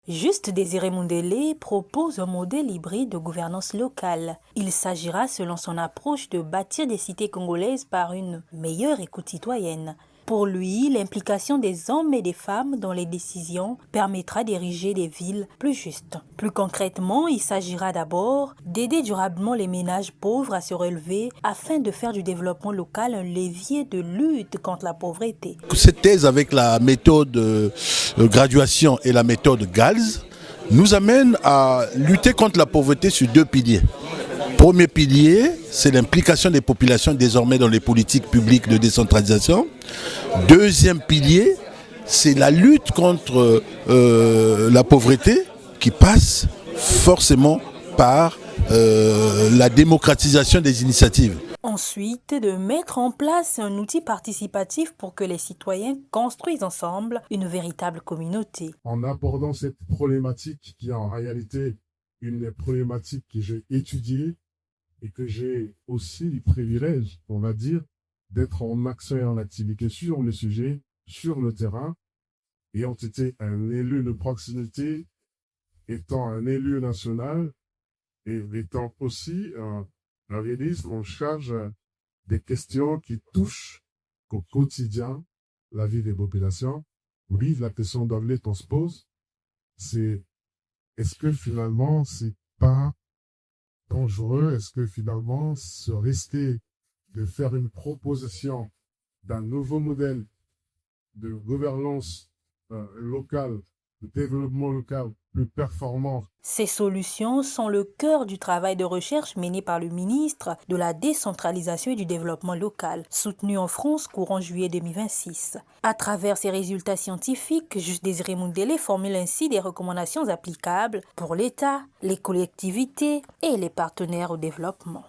Juste Désiré Mundélé propose un modèle hybride de gouvernance locale. Il s'agira, selon son approche, de bâtir des cités congolaises par une meilleure écoute citoyenne. Pour lui, l'implication des hommes et des femmes dans les décisions permettra d'ériger des villes plus justes. Plus concrètement, il s'agira d'abord d'aider durablement les ménages pauvres à se relever afin de faire du développement local un levier de lutte contre la pauvreté. Cette thèse avec la méthode graduation et la méthode GALS nous amène à lutter contre la pauvreté sur deux piliers. Premier pilier, c'est l'implication des populations désormais dans les politiques publiques de décentralisation. Deuxième pilier, c'est la lutte contre la pauvreté qui passe forcément par la démocratisation des initiatives. Ensuite, de mettre en place un outil participatif pour que les citoyens construisent ensemble une véritable communauté. En abordant cette problématique qui est en réalité une problématique que j'ai étudiée et que j'ai aussi le privilège, on va dire, d'être en action et en activité sur le sujet, sur le terrain, ayant été un élu de proximité, étant un élu national et étant aussi un ministre en charge des questions qui touchent au quotidien la vie des populations. Oui, la question d'emblée qu'on se pose, c'est est-ce que finalement c'est pas dangereux? Est-ce que finalement se risquer de faire une proposition d'un nouveau modèle de gouvernance locale, de développement local plus performant? Ces solutions sont le cœur du travail de recherche mené par le ministre de la Décentralisation et du Développement local, soutenu en France courant juillet 2026. À travers ces résultats scientifiques, Juste Désiré Mundélé formule ainsi des recommandations applicables pour l'État, les collectivités et les partenaires au développement.